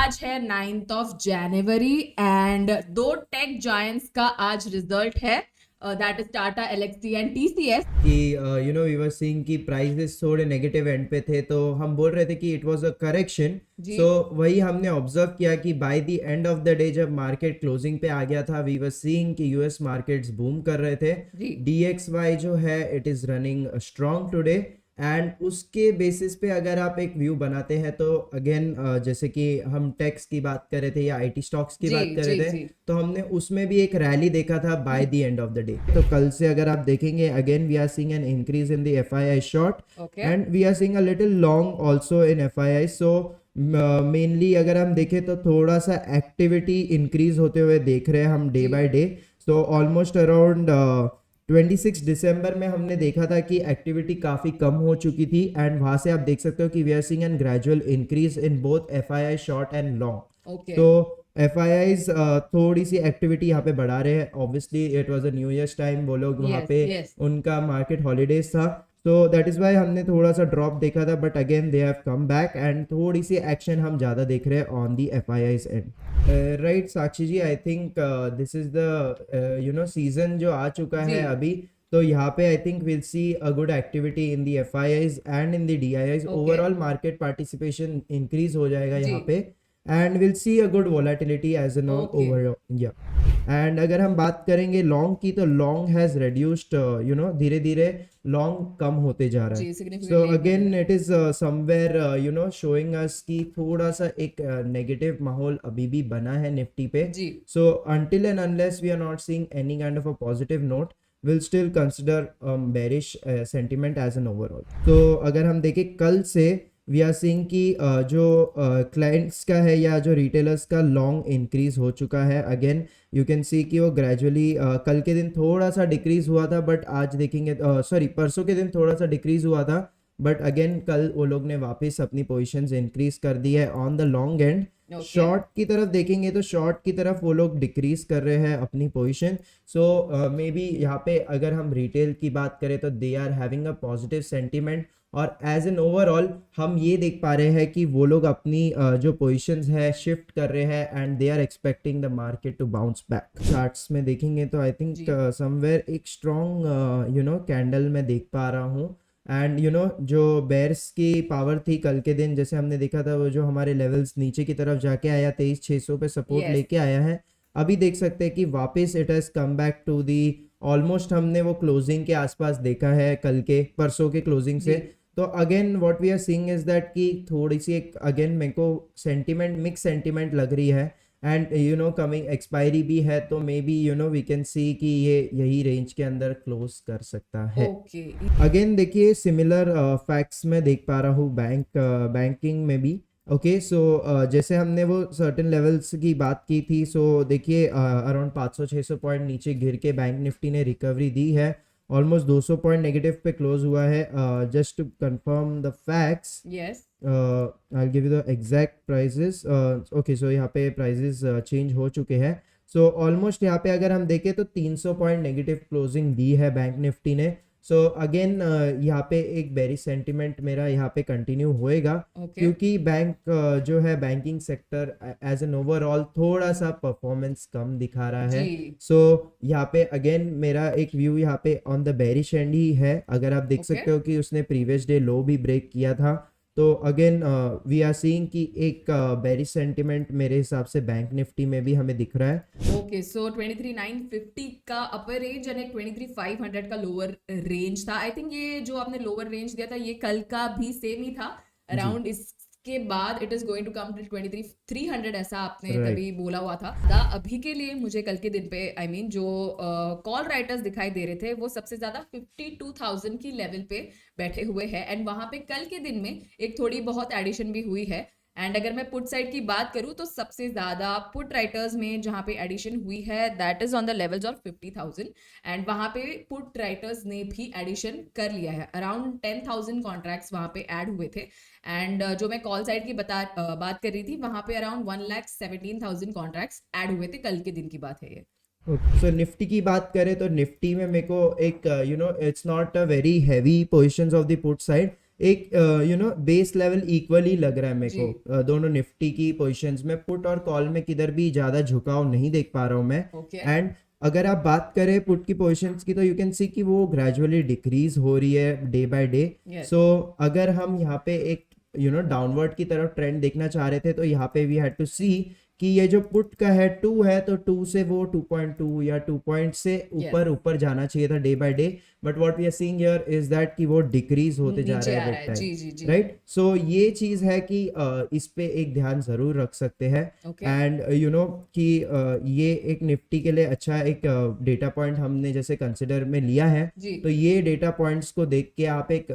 आज है 9th of January and दो टेक जायंट्स का आज रिजल्ट है, that is Tata Elxsi and TCS. कि वी वर सीइंग कि प्राइसेस थोड़े नेगेटिव एंड पे थे, तो हम बोल रहे थे कि इट वाज अ करेक्शन। जी। सो वही हमने ऑब्जर्व किया कि by the end of the day जब मार्केट क्लोजिंग पे आ गया था, वी वर सीइंग कि यूएस मार्केट्स बूम कर रहे थे। जी। डीएक्सवाई जो है it is running strong today, and उसके बेसिस पे अगर आप एक व्यू बनाते हैं तो अगेन जैसे कि हम टेक्स की बात कर रहे थे या आईटी स्टॉक्स की जी, बात कर रहे जी, थे, जी। तो हमने उसमें भी एक रैली देखा था by the end of the day. तो कल से अगर आप देखेंगे again we are seeing an increase in the FII short okay. And we are seeing a little long also in FII. So mainly अगर हम देखें तो थोड़ा सा एक्टिविटी इंक्रीज होते हुए देख रहे हैं हम डे जी। By day. So almost around 26 दिसंबर में हमने देखा था कि एक्टिविटी काफ़ी कम हो चुकी थी, एंड वहाँ से आप देख सकते हो कि we are seeing an gradual increase in both FII short and long. Okay. तो एफआईआईज थोड़ी सी एक्टिविटी यहाँ पे बढ़ा रहे हैं। Obviously it was a new year's time, वो लोग वहाँ यस, पे यस। उनका मार्केट हॉलीडेज था, तो दैट इज वाई हमने थोड़ा सा ड्रॉप देखा था, but again they have come back and थोड़ी सी एक्शन हम ज़्यादा देख रहे हैं on the FIIs and. Right Sakshi ji, I think this is the season जो आ चुका जी। है अभी, तो यहाँ पे I think will see a good activity in the FIIs and in the DIIs. Okay. Overall market participation increase हो जाएगा जी। यहाँ पे, and will see a good volatility as an all Okay. Over. या एंड अगर हम बात करेंगे लॉन्ग की, तो लॉन्ग हैज रिड्यूस्ड, धीरे धीरे लॉन्ग कम होते जा रहा है। जी, सो significantly कम हो अगेन रहा है। It is somewhere showing us कि थोड़ा सा एक नेगेटिव माहौल अभी भी बना है निफ्टी पे। जी। सो until and unless we are not seeing any kind of a positive note, will still consider bearish sentiment as an overall. तो अगर हम देखें कल से वी आर सीइंग कि जो क्लाइंट्स का है या जो रिटेलर्स का लॉन्ग इंक्रीज हो चुका है। अगेन यू कैन सी कि वो ग्रेजुअली कल के दिन थोड़ा सा डिक्रीज हुआ था, बट आज देखेंगे सॉरी परसों के दिन थोड़ा सा डिक्रीज हुआ था, बट अगेन कल वो लोग ने वापस अपनी पोजीशंस इंक्रीज कर दी है on the long and. Okay. Short की तरफ देखेंगे तो शॉर्ट की तरफ वो लोग डिक्रीज कर रहे हैं अपनी पोजीशन। सो मे बी यहाँ पे अगर हम रिटेल की बात करें तो they are having a positive sentiment, और एज एन ओवरऑल हम ये देख पा रहे हैं कि वो लोग अपनी जो पोजीशंस है शिफ्ट कर रहे हैं, and they are expecting the market to bounce back. Charts में देखेंगे तो आई थिंक जी। समवेयर एक स्ट्रॉन्ग कैंडल में देख पा रहा हूँ, एंड जो बेयर्स की पावर थी कल के दिन, जैसे हमने देखा था वो जो हमारे लेवल्स नीचे की तरफ जाके आया 23,600 पे सपोर्ट Yes. लेके आया है, अभी देख सकते हैं कि वापस it has come back to the almost हमने वो क्लोजिंग के आसपास देखा है कल के परसों के क्लोजिंग से। जी। तो again what we are seeing is that कि थोड़ी सी एक अगेन मेरे को सेंटीमेंट मिक्स सेंटीमेंट लग रही है, एंड कमिंग एक्सपायरी भी है, तो maybe we can see कि ये यही रेंज के अंदर क्लोज कर सकता है। ओके। अगेन देखिए सिमिलर फैक्ट्स में देख पा रहा हूँ बैंकिंग में भी। ओके, सो जैसे हमने वो सर्टेन लेवल्स की बात की थी, सो देखिए अराउंड 500-600 पॉइंट नीचे गिर के बैंक निफ्टी ने रिकवरी दी है, ऑलमोस्ट 200 पॉइंट नेगेटिव पे क्लोज हुआ है। Just to confirm the facts, yes. I give you the exact prices. Okay, so यहाँ पे प्राइजेस चेंज हो चुके हैं। सो ऑलमोस्ट यहाँ पे अगर हम देखें तो 300 पॉइंट नेगेटिव क्लोजिंग दी है बैंक निफ्टी ने। सो अगेन यहाँ पे एक बेरिश सेंटिमेंट मेरा यहाँ पे कंटिन्यू होएगा, ओके। क्योंकि बैंक जो है banking sector as an overall थोड़ा सा परफॉर्मेंस कम दिखा रहा है। जी। सो यहाँ पे अगेन मेरा एक व्यू यहाँ पे on the bearish and he है। अगर आप देख Okay. सकते हो कि उसने प्रीवियस डे लो भी ब्रेक किया था, तो अगेन वी आर सीइंग कि एक बेरिश सेंटिमेंट मेरे हिसाब से बैंक निफ्टी में भी हमें दिख रहा है। ओके, सो 23,950 का अपर रेंज और एक 23,500 का लोअर रेंज था। आई थिंक ये जो आपने लोअर रेंज दिया था ये कल का भी सेम ही था अराउंड। इसके बाद it is going to come to 23,300 ऐसा आपने Right. तभी बोला हुआ था। अभी के लिए मुझे कल के दिन पे आई मीन जो कॉल राइटर्स दिखाई दे रहे थे वो सबसे ज्यादा 52,000 की लेवल पे बैठे हुए हैं, एंड वहां पे कल के दिन में एक थोड़ी बहुत एडिशन भी हुई है। एंड अगर मैं पुट साइड की बात करूं तो सबसे ज्यादा पुट राइटर्स में जहां पे एडिशन हुई है that is on the levels of 50,000, and वहां पे पुट राइटर्स ने भी एडिशन कर लिया है। अराउंड 10,000 कॉन्ट्रैक्ट्स वहां पे ऐड हुए थे, एंड जो मैं कॉल साइड की बात कर रही थी वहां पे अराउंड 1,17,000 कॉन्ट्रैक्ट्स ऐड हुए थे। कल के दिन की बात है ये। सो निफ्टी की बात करें तो निफ्टी में मेरे को एक it's not a very heavy positions of the put side, एक बेस लेवल इक्वली लग रहा है मेरे जी को दोनों निफ्टी की पोजीशंस में। पुट और कॉल में किधर भी ज्यादा झुकाव नहीं देख पा रहा हूँ मैं। ओके एंड अगर आप बात करें पुट की पोजीशंस की तो यू कैन सी कि वो ग्रेजुअली डिक्रीज हो रही है day by day. Yes so अगर हम यहाँ पे एक डाउनवर्ड की तरफ ट्रेंड देखना चाह रहे थे तो यहाँ पे वी हैड टू सी कि ये जो पुट का है 2 है तो 2 से वो 2.2 या 2 पॉइंट से यस ऊपर ऊपर जाना चाहिए था day by day. But what we are seeing here is that कि वो डिक्रीज होते जा नीचे रहा आ है रहा विद है टाइम, जी जी जी राइट। सो ये चीज है कि इस पे एक ध्यान जरूर रख सकते हैं। ओके एंड कि ये एक निफ्टी के लिए अच्छा एक डेटा पॉइंट हमने जैसे कंसिडर में लिया है। जी तो ये डेटा पॉइंट्स को देख के आप एक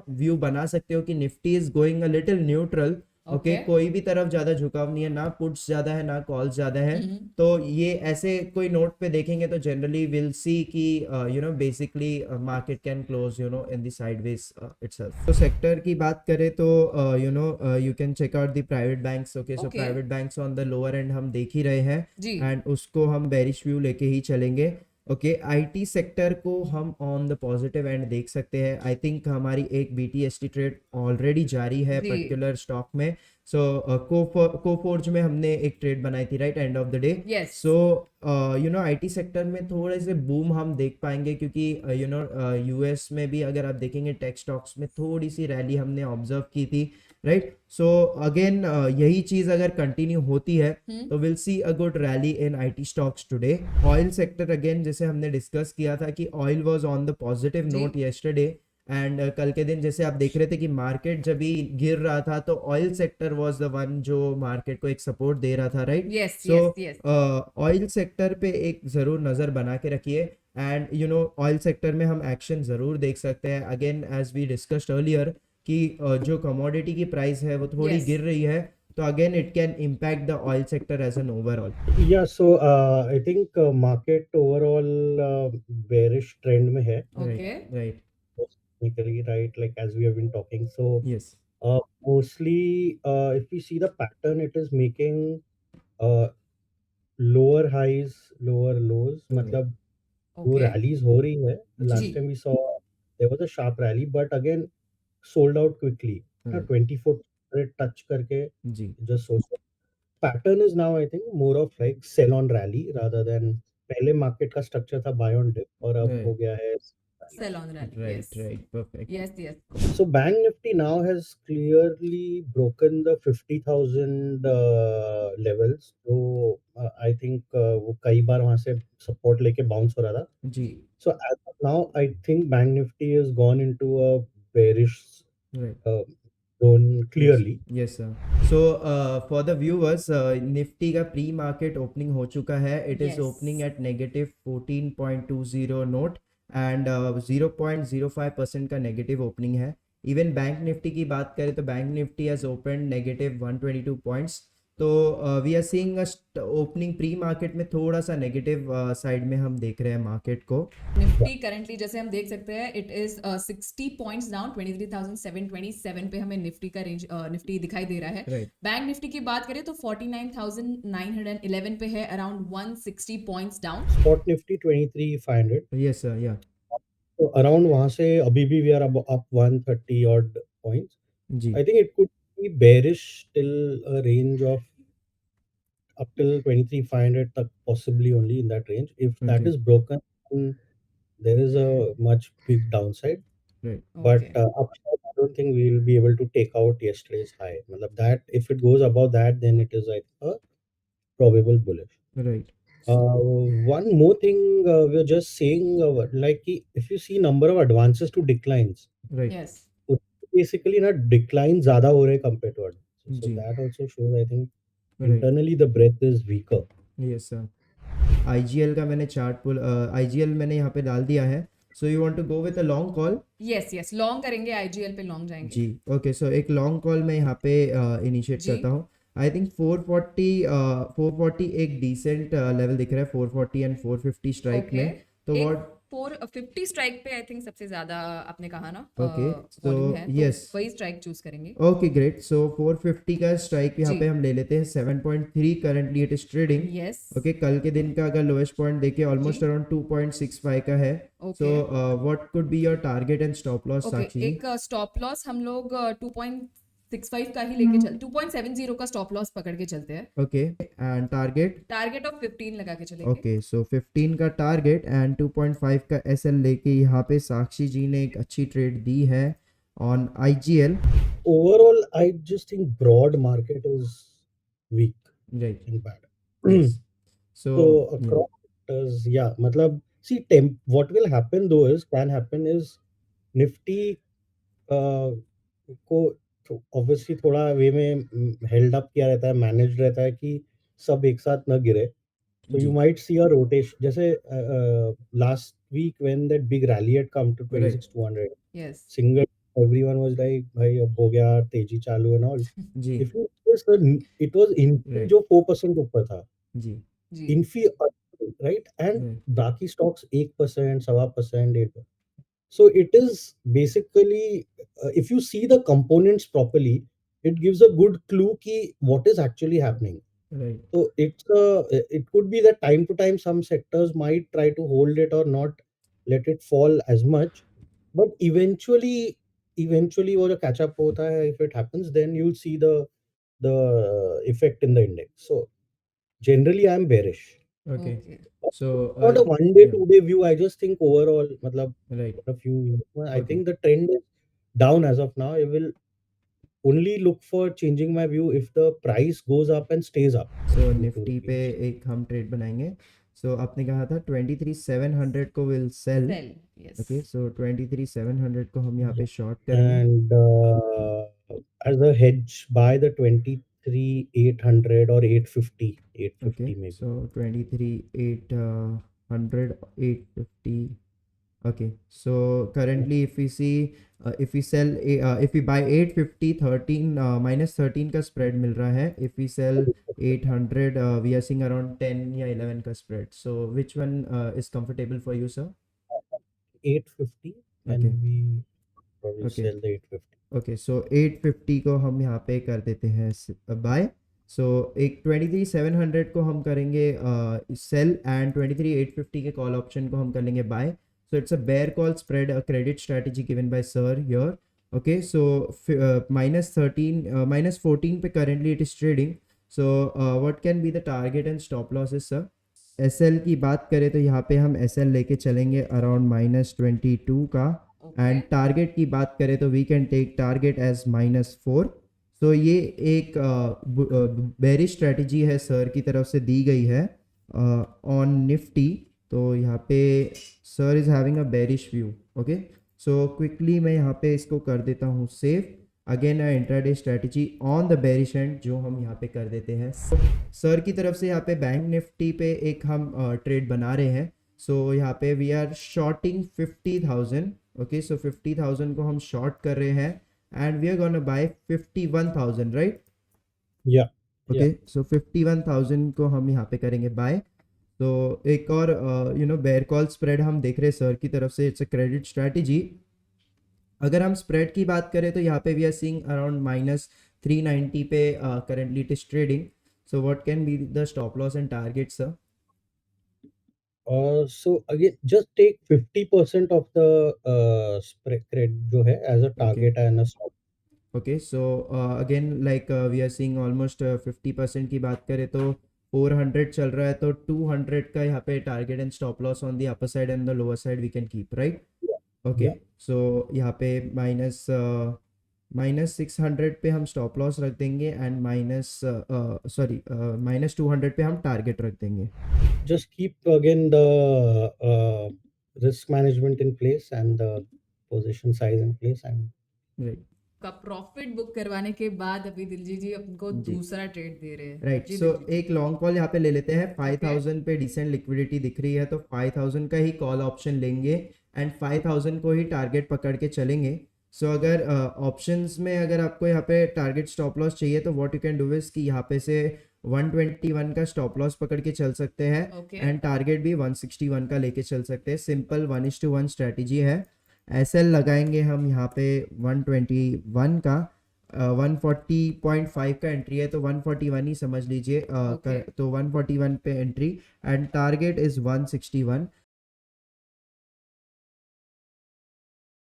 व्यू बना सकते हो कि Nifty is going a little neutral. Okay, okay कोई भी तरफ ज्यादा झुकाव नहीं है, ना पुट्स ज्यादा है ना कॉल्स ज्यादा है। हम्म तो ये ऐसे कोई नोट पे देखेंगे तो जनरली विल सी कि basically market can close in the sideways itself. तो सेक्टर की बात करें तो you can check out the private banks. Okay, so okay private banks on the lower end हम देख ही रहे हैं जी एंड उसको हम बेरिश व्यू लेके ही चलेंगे। ओके, आईटी सेक्टर को हम ऑन द पॉजिटिव एंड देख सकते हैं। आई थिंक हमारी एक बीटीएसटी ट्रेड ऑलरेडी जारी है जी पर्टिकुलर स्टॉक में। सो कोफोर्ज में हमने एक ट्रेड बनाई थी right and of the day. Yes so IT sector में थोड़े से बूम हम देख पाएंगे क्योंकि यूएस में भी अगर आप देखेंगे टेक स्टॉक्स में थोड़ी सी रैली हमने ऑब्जर्व की थी, राइट। सो अगेन यही चीज अगर कंटिन्यू होती है तो will see a good rally in IT stocks today. Oil sector again जैसे हमने डिस्कस किया था कि oil was on the positive जी नोट यस्टरडे एंड कल के दिन जैसे आप देख रहे थे कि मार्केट जब भी गिर रहा था तो oil sector was the one जो मार्केट को एक सपोर्ट दे रहा था, right. Yes so yes yes oil sector पे एक जरूर नजर बना के रखिए एंड ऑयल सेक्टर में हम एक्शन जरूर देख सकते हैं। Again as we discussed earlier कि जो कमोडिटी की प्राइस है वो थोड़ी यस गिर रही है तो again it can impact the oil sector as an overall. Yeah, so I think market overall bearish trend में है, right okay right technically, right? Like as we have been talking. So yes mostly, if we see the pattern, it is making uh, lower highs, lower lows. मतलब वो okay rallies हो रही है. जी जी Last time we saw there was a sharp rally, but again sold out quickly. Right 2400 touch करके जी just so pattern is now I think more of like sell on rally rather than पहले market का structure था buy on dip और अब हो right गया है sell on rally yes right right perfect yes yes so bank nifty now has clearly broken the 50,000 levels तो I think वो कई बार वहां से सपोर्ट लेके बाउंस हो रहा था जी so as of now I think bank nifty has gone into a bearish right uh, zone clearly yes sir. So for the viewers Nifty का प्री मार्केट ओपनिंग हो चुका है। It is Yes. Opening at negative 14.20 note and 0.05% का negative opening है। Even bank Nifty की बात करें तो bank Nifty has open negative 122 points. तो we are seeing opening pre market में थोड़ा सा नेगेटिव साइड में हम देख रहे हैं मार्केट को। निफ्टी करंटली जैसे हम देख सकते हैं इट इज 60 पॉइंट्स डाउन 23,727 पे हमें निफ्टी का रेंज निफ्टी दिखाई दे रहा है। राइट बैंक निफ्टी की बात करें तो 49,911 पे है, around 160 points down. spot nifty 23,500 yes sir या तो अराउंड वहां से अभी भी we are up 130 odd points. जी I think it could be bearish till a range of up till 23,500 tak possibly only in that range. If that Okay. is broken, then there is a much big downside. Right But okay upside, I don't think we will be able to take out yesterday's high. Matlab that if it goes above that, then it is like a probable bullish. Right One more thing we're just saying, like if you see number of advances to declines, right yes basically ना decline ज़्यादा हो रहे compared to advances. So जी that also shows I think right internally the breadth is weaker. Yes sir. IGL का मैंने chart पुल IGL मैंने यहाँ पे डाल दिया है। So you want to go with a long call? Yes yes long करेंगे, आईजीएल पे लॉन्ग जाएंगे। जी ओके, सो एक लॉन्ग कॉल मैं यहाँ पे इनिशिएट जी। करता हूँ। आई थिंक 440 एक डिसेंट लेवल दिख रहा है, 440 एंड 450 स्ट्राइक Okay. में। तो एक- व्हाट 450 स्ट्राइक पे आई थिंक सबसे ज्यादा आपने कहा ना Okay, वॉल्यूम so है, तो yes. वही स्ट्राइक चूज करेंगे। ओके ग्रेट, सो 450 का स्ट्राइक यहाँ जी। पे हम ले लेते हैं 7.3 currently it is trading. Yes. Okay, कल के दिन का अगर लोएस्ट पॉइंट देखें ऑलमोस्ट जी। अराउंड 2.65 का है। Okay. So what could be your target and stop loss okay, Sakshi ji? एक स्टॉप लॉस हम लोग 2.65 का ही लेके चल 2.70 का स्टॉप लॉस पकड़ के चलते हैं। Okay, and target? Target of 15 लगा के चलेंगे। ओके, सो 15 का टारगेट एंड 2.5 का एसएल लेके यहाँ पे साक्षी जी ने एक अच्छी ट्रेड दी है on IGL. Overall, I just think broad market is weak right, and bad. Yes, so So across sectors, yeah, matlab, see, what will happen though can happen is Nifty को obviously थोड़ा वे में held up किया रहता है, managed रहता है कि सब एक साथ न गिरे. So you जी, might see a rotation. जैसे last week when that big rally had come to right, 26,200, yes. single everyone was like, भाई अब हो गया, तेजी चालू and all. जी, If you notice, it was Infy right, जो 4% ऊपर था. जी, जी। Infy, right? And राइट, बाकी stocks 1%, 1.25%, 8%. So it is basically, if you see the components properly, it gives a good clue ki what is actually happening. Right, So it could be that time to time some sectors might try to hold it or not let it fall as much, but eventually वो जो catch up होता है, if it happens, then you'll see the effect in the index. So generally I'm bearish. Okay, okay. So Not a one day, yeah, 2 day view. I just think overall, matlab, right, for a few years, I okay, think the trend is down as of now. I will only look for changing my view if the price goes up and stays up. So 2 Nifty पे rupees. एक हम trade बनाएंगे। सो आपने कहा था 23,700 को will sell. Sell, yes. Okay, so 23,700 को हम यहाँ पे शॉर्ट करेंगे। And as a hedge, buy the 23,800 or 850, okay, 850 maybe. So 23,800, 850। Okay, so currently if we see if we sell if we buy 850, 13 minus 13 का spread मिल रहा है। If we sell 800 we are seeing around 10 या 11 का spread. So which one is comfortable for you, sir? 850, Okay, and we probably okay, sell the 850. okay, so 850 को हम यहाँ पे कर देते हैं बाय। सो एक 23,700 को हम करेंगे सेल एंड 23,850 के कॉल ऑप्शन को हम कर लेंगे bye. So it's a bear call spread, a credit strategy given by sir here. Okay, so minus 13, minus 14 पे currently it is trading. So what can be the target and stop losses, sir? SL की बात करें तो यहाँ पे हम SL लेके चलेंगे around minus 22 का, एंड टारगेट की बात करें तो we can take target as -4। So ये एक बेरिश स्ट्रेटजी है सर की तरफ से दी गई है ऑन निफ्टी। तो यहाँ पे sir is having a bearish view. Okay, so quickly मैं यहाँ पे इसको कर देता हूँ save. Again a intraday strategy on the bearish and जो हम यहाँ पे कर देते हैं। सर की तरफ से यहाँ पे बैंक निफ्टी पे एक हम ट्रेड बना रहे हैं। सो यहाँ पे we are shorting 50,000। Okay, so 50,000 को हम शॉर्ट कर रहे हैं and we are gonna buy 51,000, right? Yeah. Okay, so 51,000 को हम यहाँ पे करेंगे बाय। तो एक और बेयर कॉल स्प्रेड हम देख रहे हैं सर की तरफ से, इट्स अ क्रेडिट स्ट्रैटेजी। अगर हम स्प्रेड की बात करें तो यहाँ पे वी आर सीइंग अराउंड -390 पे currently it is trading. So what can be the stop loss and target, sir? So again, just take 50% of the spread जो है as a target and a stop. Okay, so again like we are seeing almost 50% की बात करें तो 400 चल रहा है, तो 200 का यहाँ पे target and stop loss on the upper side and the lower side we can keep, right? Okay, Yeah. So यहाँ पे -600 पे हम स्टॉप लॉस रख देंगे एंड -200 पे हम टारगेट रख देंगे। Just keep again the risk management in place and the position size in place and right, का प्रॉफिट बुक करवाने के बाद अभी दिलजीत जी हमको जी। दूसरा ट्रेड दे रहे हैं। राइट, जी सो दिलजीत जी। एक लॉन्ग कॉल यहाँ पे ले लेते हैं। 5,000 पे डिसेंट लिक्विडिटी दिख रही है तो 5,000 का ही कॉल ऑप्शन लेंगे एंड 5,000 को ही टारगेट पकड़ के चलेंगे। सो अगर ऑप्शंस में अगर आपको यहाँ पे टारगेट स्टॉप लॉस चाहिए तो what you can do is कि यहाँ पे से 121 का स्टॉप लॉस पकड़ के चल सकते हैं ओके एंड टारगेट भी 161 का लेके चल सकते हैं. सिंपल 1:1 स्ट्रेटजी है. एसएल लगाएंगे हम यहाँ पे 121 का. 140.5 का एंट्री है तो 141 ही समझ लीजिए. Okay. तो 141 पे एंट्री एंड टारगेट इज 161.